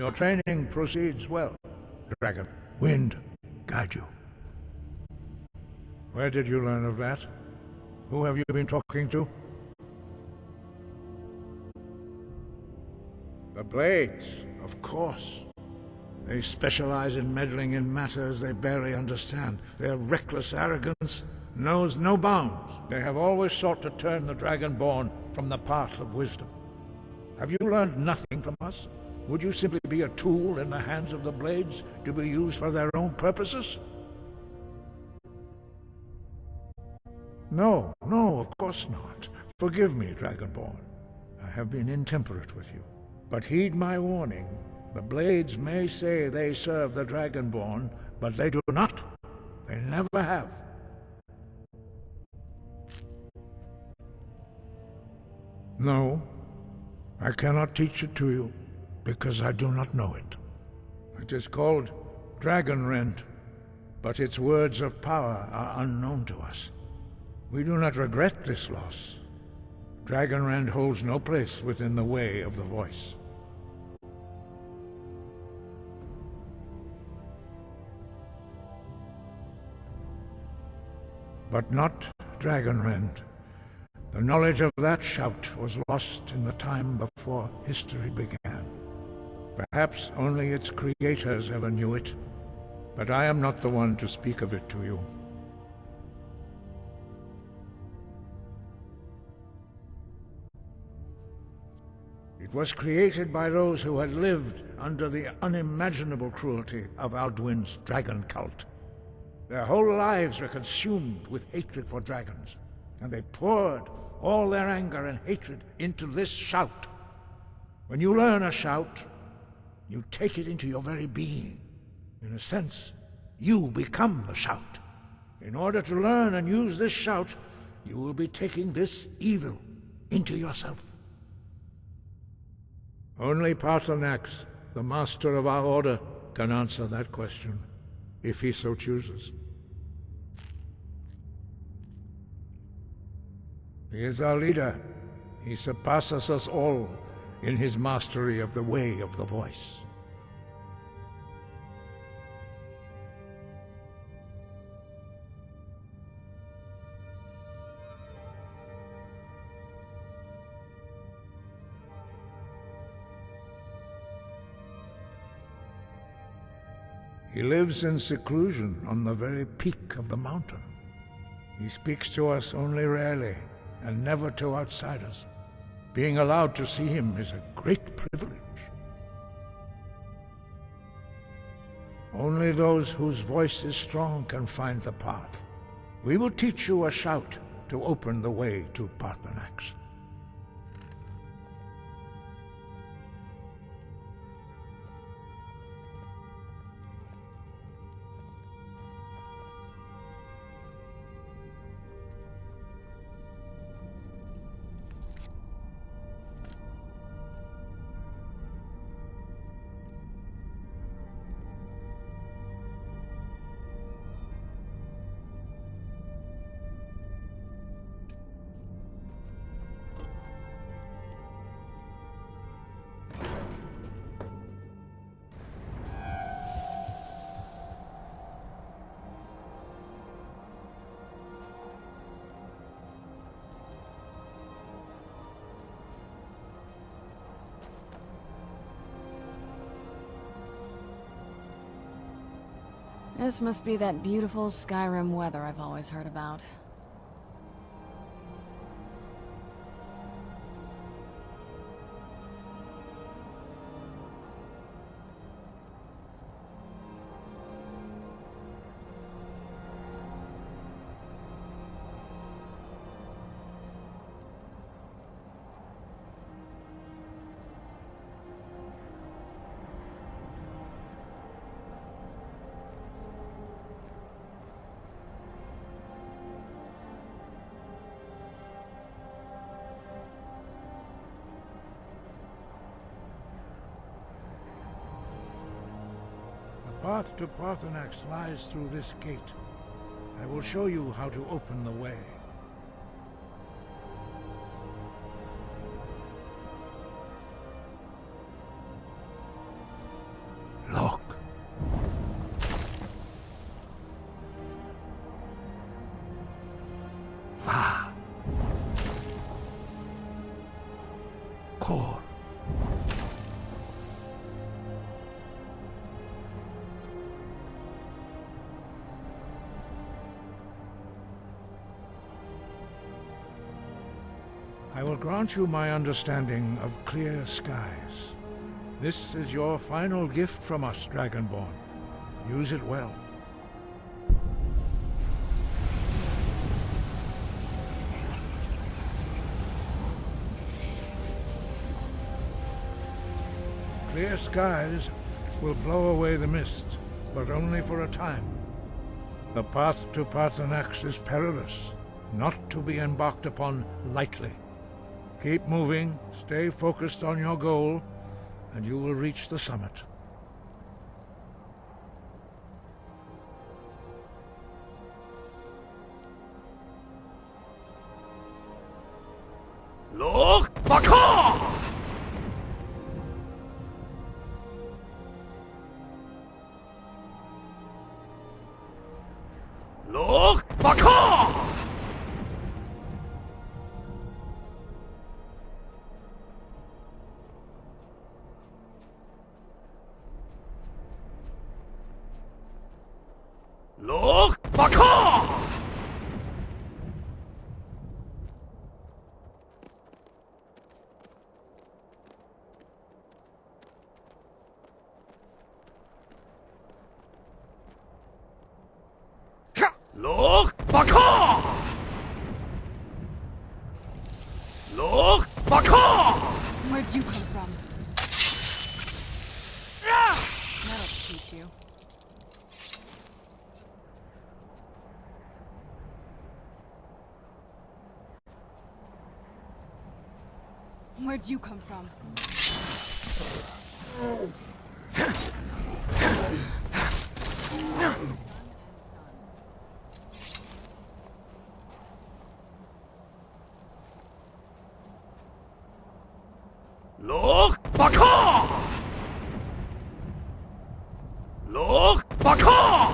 Your training proceeds well, Dragon. Wind, guide you. Where did you learn of that? Who have you been talking to? The Blades, of course. They specialize in meddling in matters they barely understand. Their reckless arrogance knows no bounds. They have always sought to turn the Dragonborn from the path of wisdom. Have you learned nothing from us? Would you simply be a tool in the hands of the Blades to be used for their own purposes? No, of course not. Forgive me, Dragonborn. I have been intemperate with you. But heed my warning. The Blades may say they serve the Dragonborn, but they do not. They never have. No, I cannot teach it to you, because I do not know it. It is called Dragonrend, but its words of power are unknown to us. We do not regret this loss. Dragonrend holds no place within the way of the voice. But not Dragonrend. The knowledge of that shout was lost in the time before history began. Perhaps only its creators ever knew it, but I am not the one to speak of it to you. It was created by those who had lived under the unimaginable cruelty of Alduin's dragon cult. Their whole lives were consumed with hatred for dragons, and they poured all their anger and hatred into this shout. When you learn a shout, you take it into your very being. In a sense, you become the shout. In order to learn and use this shout, you will be taking this evil into yourself. Only Paarthurnax, the master of our order, can answer that question, if he so chooses. He is our leader. He surpasses us all in his mastery of the way of the voice. He lives in seclusion on the very peak of the mountain. He speaks to us only rarely, and never to outsiders. Being allowed to see him is a great privilege. Only those whose voice is strong can find the path. We will teach you a shout to open the way to Paarthurnax. This must be that beautiful Skyrim weather I've always heard about. The path to Paarthurnax lies through this gate. I will show you how to open the way. core. I will grant you my understanding of clear skies. This is your final gift from us, Dragonborn. Use it well. Clear skies will blow away the mist, but only for a time. The path to Paarthurnax is perilous, not to be embarked upon lightly. Keep moving, stay focused on your goal, and you will reach the summit. Look, Baka! Look, Baka! Look, Baka! Look, Baka! Look, Baka! Where'd you come from? That'll teach you. Where'd you come from? Look, Baka! Look, Baka!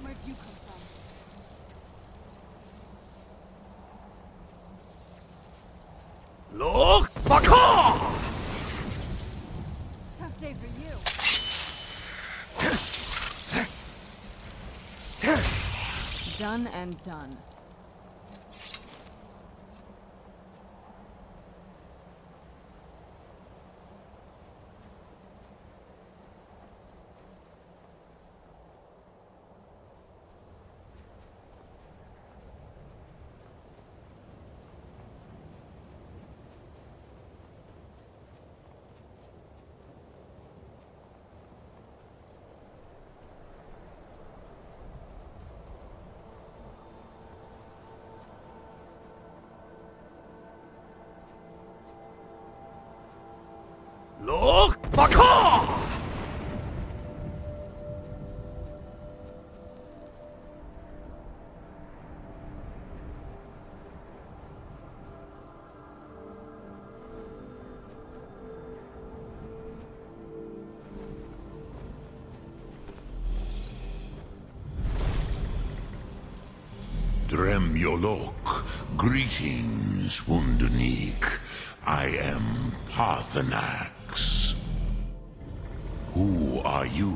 Where'd you come from? Look, Baka! Tough day for you. Done and done. Look, Baka! Drem Yolok, greetings, Wunderneek. I am Paarthurnax. Who are you?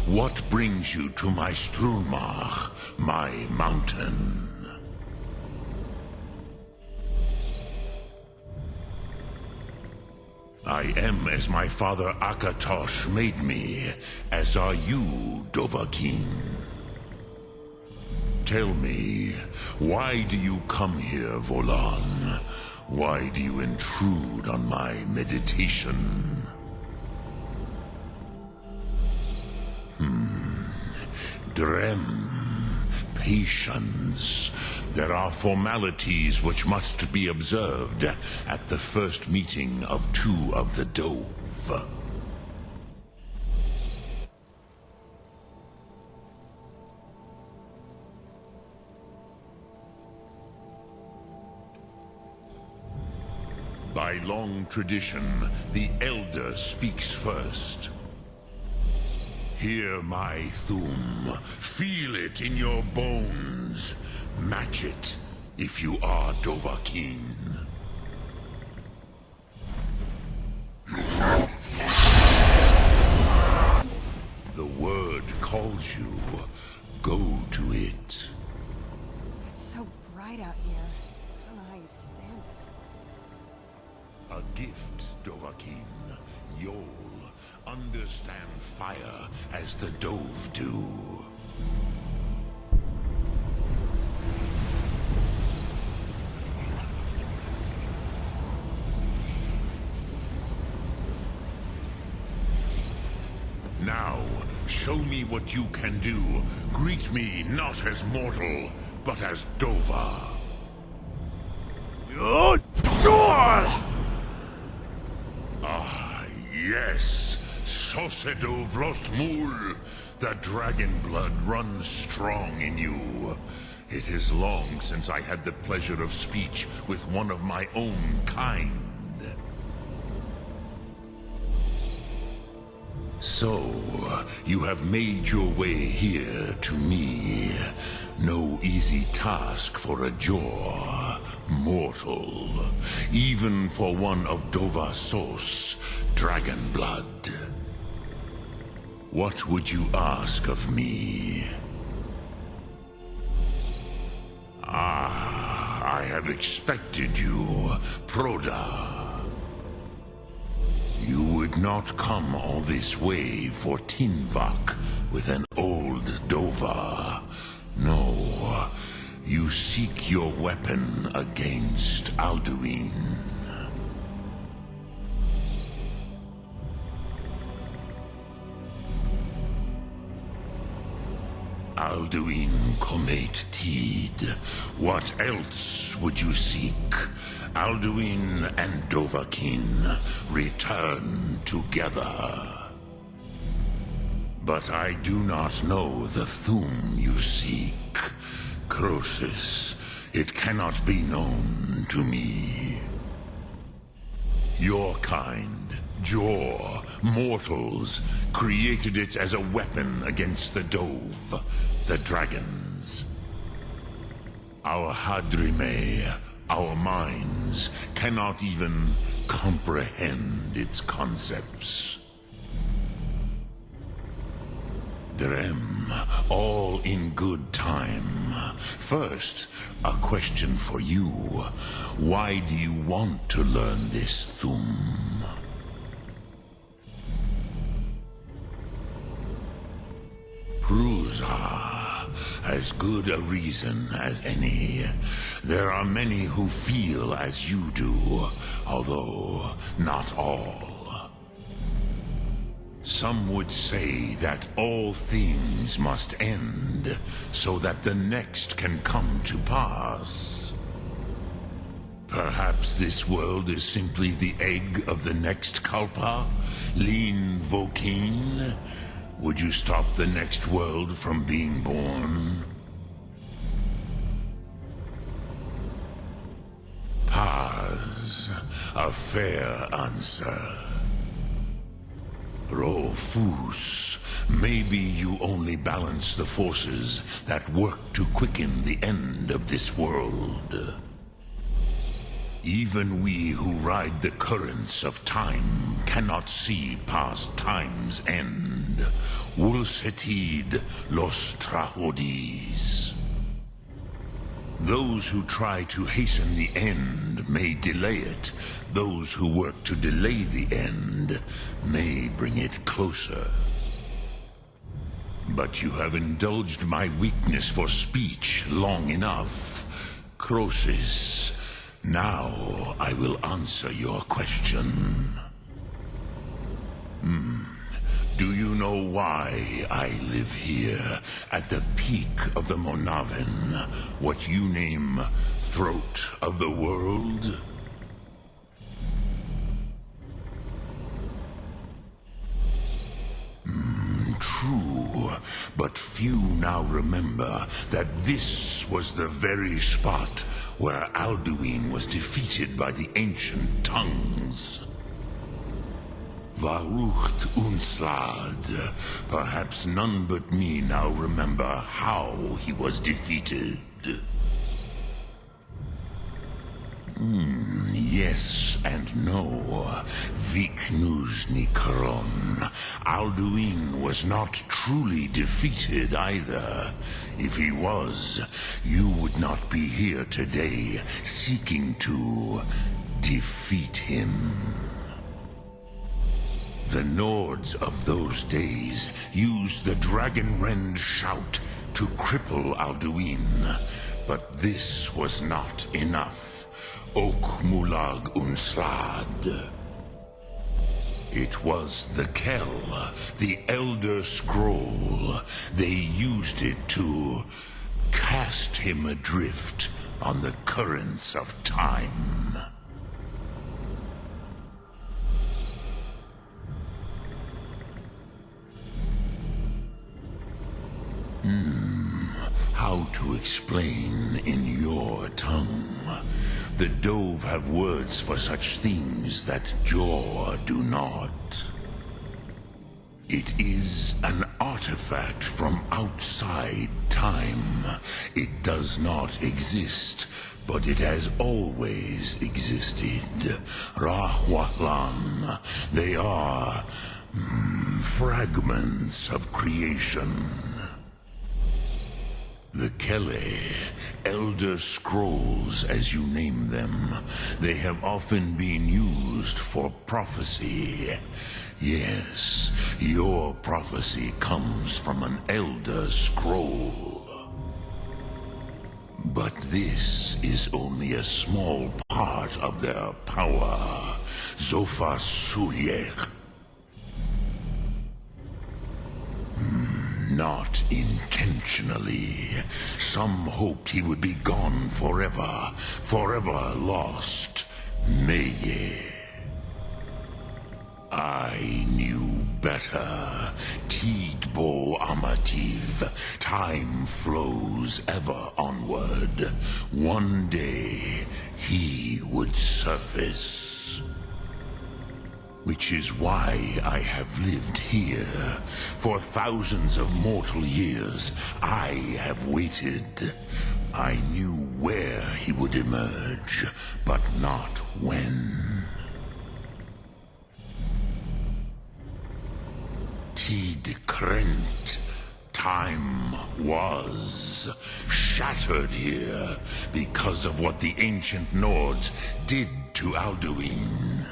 What brings you to my Strulmach, my mountain? I am as my father Akatosh made me, as are you, Dovahkiin. Tell me, why do you come here, Volan? Why do you intrude on my meditation? Drem, patience. There are formalities which must be observed at the first meeting of two of the Dove. By long tradition, the Elder speaks first. Hear my Thum. Feel it in your bones. Match it if you are Dovahkiin. The word calls you. Go to it. It's so bright out here. I don't know how you stand it. A gift, Dovahkiin. You'll understand fire as the Dove do. Now, show me what you can do. Greet me not as mortal, but as Dova. Ah, yes. Sosedo Vlostmul. The dragon blood runs strong in you. It is long since I had the pleasure of speech with one of my own kind. So, you have made your way here to me. No easy task for a Jor, mortal. Even for one of Dova Sos, dragon blood. What would you ask of me? Ah, I have expected you, Proda. You would not come all this way for Tinvak with an old Dova. No, you seek your weapon against Alduin. Alduin Comet Tid. What else would you seek? Alduin and Dovahkiin return together. But I do not know the Thum you seek. Croesus, it cannot be known to me. Your kind, Jor, mortals, created it as a weapon against the Dove, the dragons. Our Hadrime, our minds, cannot even comprehend its concepts. Drem, all in good time. First, a question for you. Why do you want to learn this Thum? Prusa. As good a reason as any. There are many who feel as you do, although not all. Some would say that all things must end, so that the next can come to pass. Perhaps this world is simply the egg of the next Kalpa, Lin Vokin. Would you stop the next world from being born? Paz, a fair answer. Rofus, maybe you only balance the forces that work to quicken the end of this world. Even we who ride the currents of time cannot see past time's end. Wulsetid los Trahodis. Those who try to hasten the end may delay it. Those who work to delay the end may bring it closer. But you have indulged my weakness for speech long enough. Croesus, now I will answer your question. Do you know why I live here, at the peak of the Monaven, what you name Throat of the World? True, but few now remember that this was the very spot where Alduin was defeated by the ancient tongues. Varucht Unslad. Perhaps none but me now remember how he was defeated. Yes and no. Viknusnikaron. Alduin was not truly defeated either. If he was, you would not be here today seeking to defeat him. The Nords of those days used the Dragonrend shout to cripple Alduin, but this was not enough. Ok Mulag Unslad. It was the Kell, the Elder Scroll. They used it to cast him adrift on the currents of time. How to explain in your tongue? The Dove have words for such things that Jor do not. It is an artifact from outside time. It does not exist, but it has always existed. Rahwahlan. They are fragments of creation. The Kele, Elder Scrolls as you name them, they have often been used for prophecy. Yes, your prophecy comes from an Elder Scroll. But this is only a small part of their power. Zofa Suyek. Not intentionally. Some hoped he would be gone forever, forever lost. Meye. I knew better. Tidbo Amativ. Time flows ever onward. One day, he would surface. Which is why I have lived here. For thousands of mortal years, I have waited. I knew where he would emerge, but not when. Tid Krent. Time was shattered here because of what the ancient Nords did to Alduin.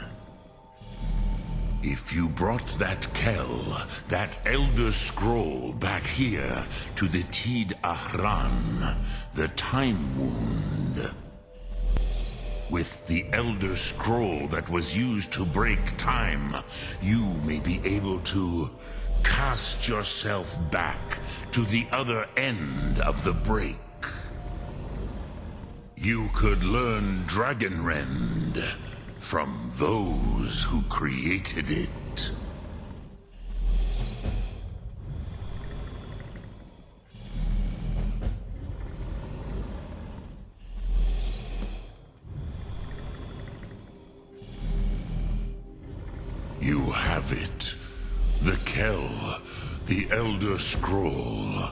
If you brought that Kell, that Elder Scroll back here to the Tid Ahran, the Time Wound, with the Elder Scroll that was used to break time, you may be able to cast yourself back to the other end of the break. You could learn Dragonrend from those who created it. You have it. The Kell, the Elder Scroll.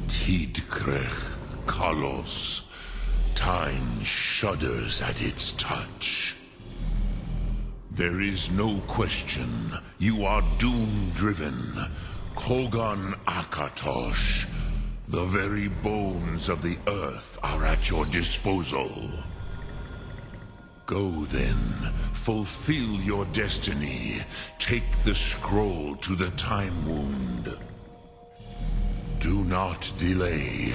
Tidkrech Kalos. Time shudders at its touch. There is no question. You are doom-driven. Kogan Akatosh. The very bones of the earth are at your disposal. Go then. Fulfill your destiny. Take the scroll to the Time Wound. Do not delay.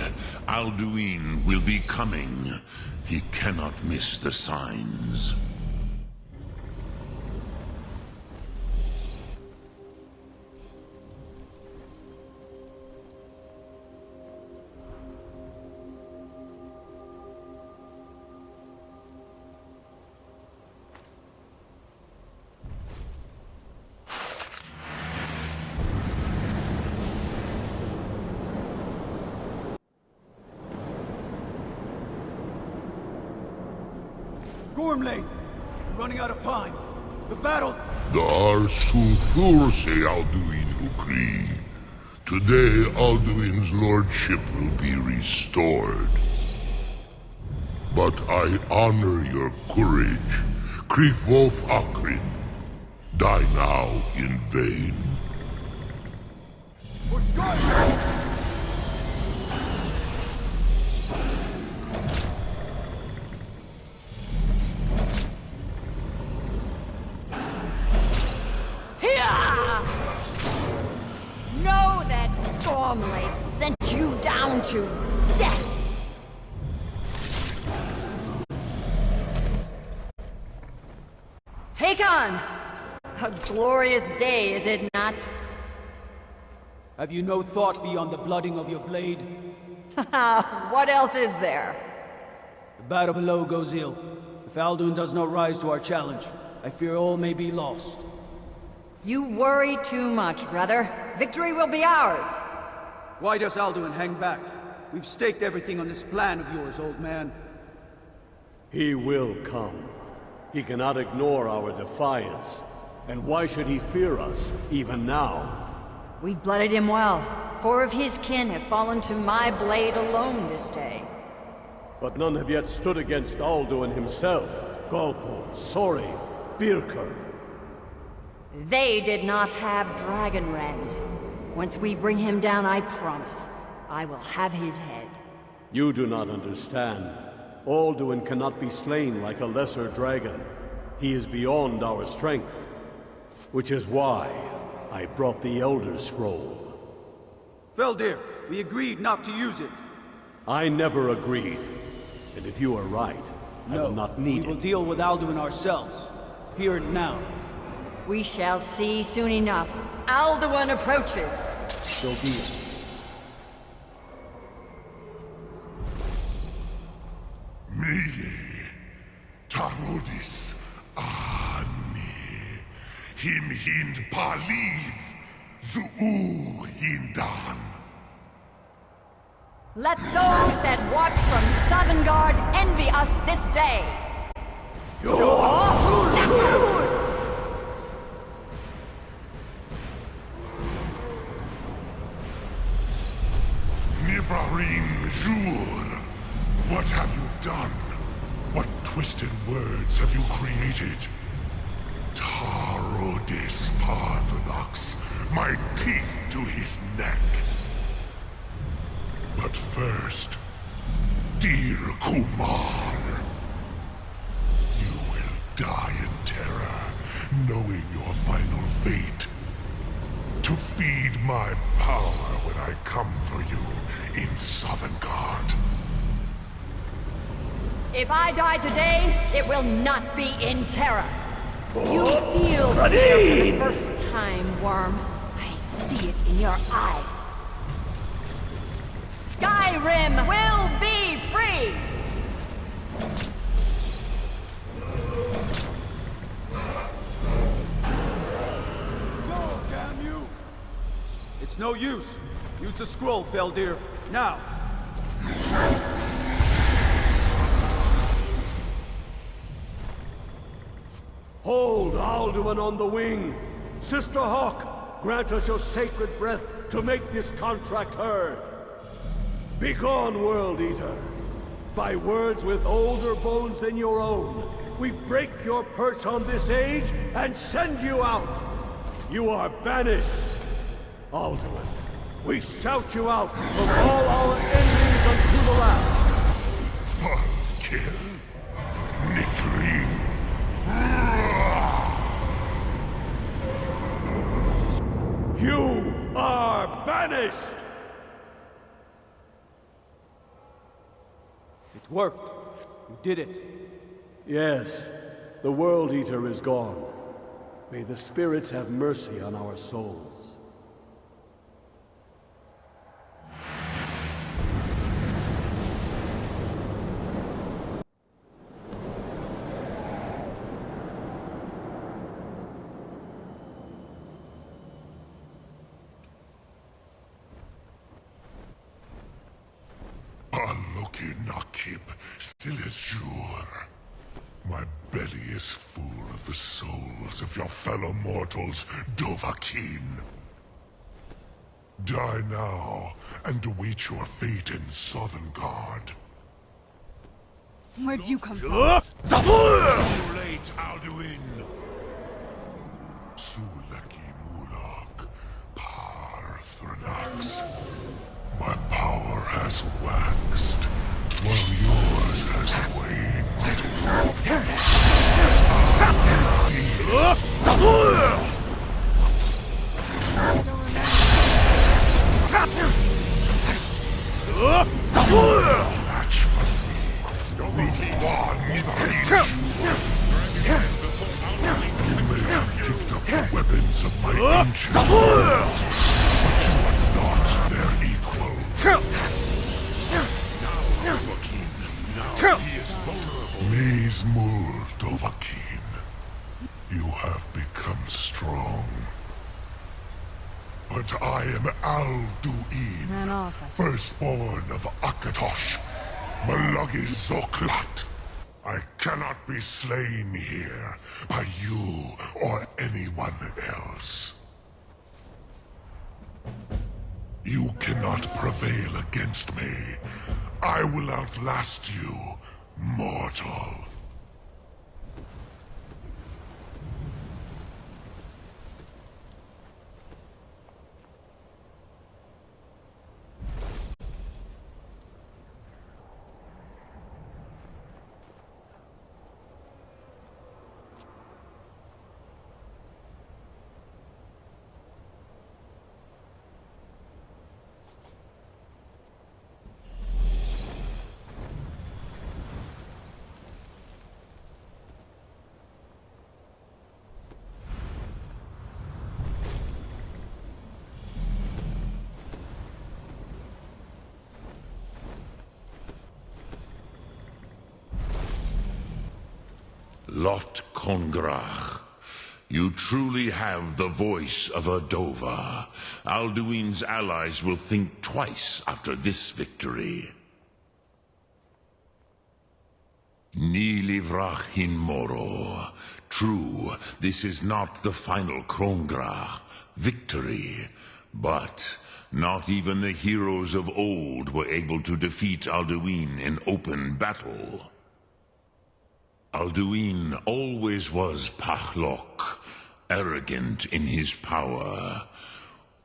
Alduin will be coming. He cannot miss the signs. Gormley! We're running out of time. The battle... Dar Sulthurse Alduin Ukri. Today, Alduin's lordship will be restored. But I honor your courage. Krifwolf Akrin. Die now in vain. For Skyrim! Know that Gormlade sent you down to death! Hakon! A glorious day, is it not? Have you no thought beyond the blooding of your blade? What else is there? The battle below goes ill. If Alduin does not rise to our challenge, I fear all may be lost. You worry too much, brother. Victory will be ours. Why does Alduin hang back? We've staked everything on this plan of yours, old man. He will come. He cannot ignore our defiance. And why should he fear us, even now? We blooded him well. 4 of his kin have fallen to my blade alone this day. But none have yet stood against Alduin himself. Galthor, Sori, Birker. They did not have Dragonrend. Once we bring him down, I promise, I will have his head. You do not understand. Alduin cannot be slain like a lesser dragon. He is beyond our strength. Which is why I brought the Elder Scroll. Feldir, we agreed not to use it. I never agreed. And if you are right, I will not need we will it. deal with Alduin ourselves. Here and now. We shall see soon enough. Alduin approaches. So be it. Meye, Tarodis, Ani, Him Hind Paliv, Zuu Hindan. Let those that watch from Sovngarde envy us this day. Nivarim Jur, what have you done? What twisted words have you created? Tarodis Parthenax, my teeth to his neck. But first, dear Kumar, you will die in terror, knowing your final fate. To feed my power when I come for you in Sovngarde. If I die today, it will not be in terror. You feel fear for the first time, Worm. I see it in your eyes. Skyrim will be free! No, damn you! It's no use. Use the scroll, Feldir. Now! Hold Alduin on the wing! Sister Hawk, grant us your sacred breath to make this contract heard. Begone, World Eater! By words with older bones than your own, we break your perch on this age and send you out! You are banished! Alduin, we shout you out from all our enemies unto the last! Kill. Nikri. You are banished! It worked. You did it. Yes, the World Eater is gone. May the spirits have mercy on our souls. Aloki Nakib, Silesjur. My belly is full of the souls of your fellow mortals, Dovahkiin. Die now, and await your fate in Sovngarde. Where'd you come from? Too late, Alduin! Sulaki Mulak, Par Thranax. My power has waxed, while yours has waned. Match for me. You may have picked up the weapons of my ancient foes, but you are not their equal. Now, Dovahkiin. He is vulnerable. Maze Mul, Dovahkiin. You have become strong. But I am Alduin, Ran off, I see. firstborn of Akatosh, Malagis Zoklat. I cannot be slain here by you or anyone else. You cannot prevail against me. I will outlast you, mortal. Lot Kongrach, you truly have the voice of a Dova. Alduin's allies will think twice after this victory. Ni livrach hin moro. True, this is not the final Kongrach victory, but not even the heroes of old were able to defeat Alduin in open battle. Alduin always was Pachlok, arrogant in his power.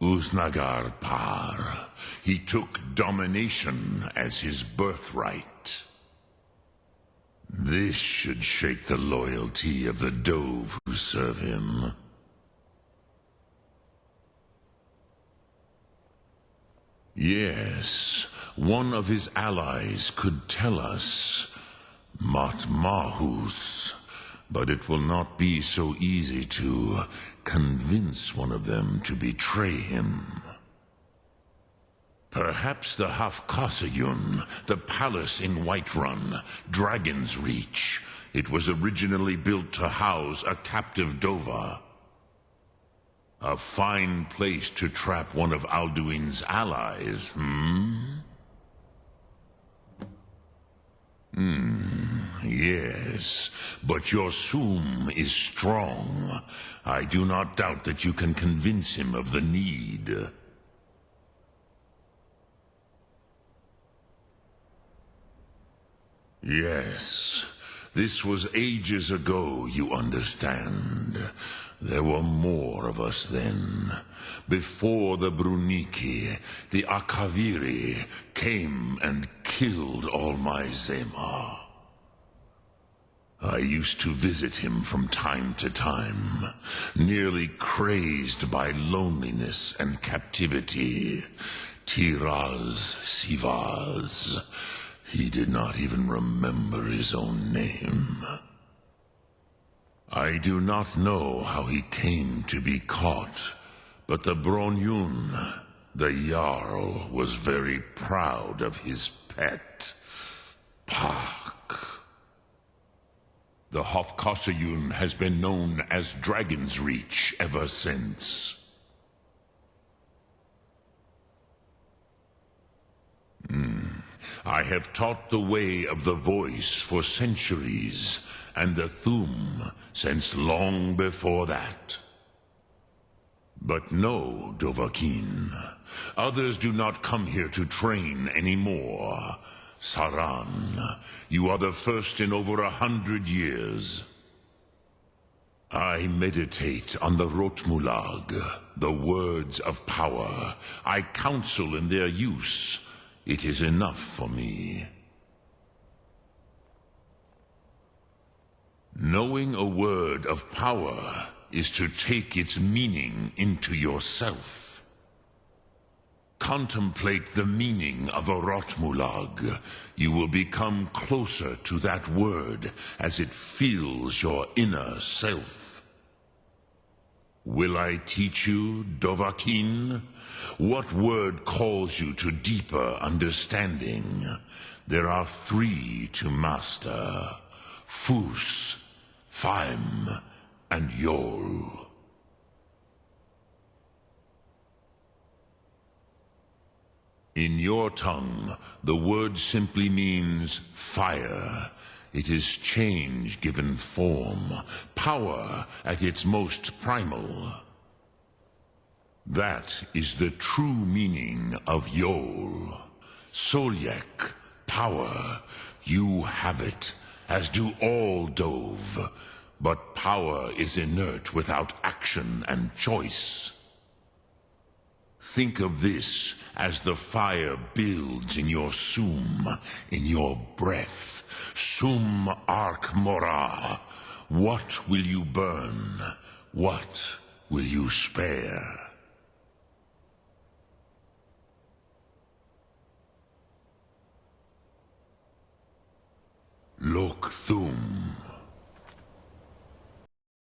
Uznagar Par. He took domination as his birthright. This should shake the loyalty of the Dove who serve him. Yes, one of his allies could tell us. Matmahus, but it will not be so easy to convince one of them to betray him. Perhaps the Hafkasayun, the palace in Whiterun, Dragon's Reach. It was originally built to house a captive Dova. A fine place to trap one of Alduin's allies, Yes, but your Sum is strong. I do not doubt that you can convince him of the need. Yes, this was ages ago, you understand. There were more of us then. Before the Bruniki, the Akaviri came and killed all my Zema. I used to visit him from time to time, nearly crazed by loneliness and captivity. Tiraz Sivaz. He did not even remember his own name. I do not know how he came to be caught, but the Bronyun, the Jarl, was very proud of his pet, Pak. The Hofkosayun has been known as Dragon's Reach ever since. I have taught the way of the voice for centuries, and the Thum since long before that. But no, Dovahkiin. Others do not come here to train anymore. Saran, you are the first in over 100 years. I meditate on the Rotmulag, the words of power. I counsel in their use. It is enough for me. Knowing a word of power is to take its meaning into yourself. Contemplate the meaning of a Rotmulag. You will become closer to that word as it fills your inner self. Will I teach you, Dovahkiin? What word calls you to deeper understanding? There are 3 to master: Fus, Faim, and Yol. In your tongue, the word simply means fire. It is change given form, power at its most primal. That is the true meaning of Yol. Solyek, power. You have it, as do all Dove. But power is inert without action and choice. Think of this as the fire builds in your Sum, in your breath. Sum Ark Mora. What will you burn? What will you spare? Lok Thum.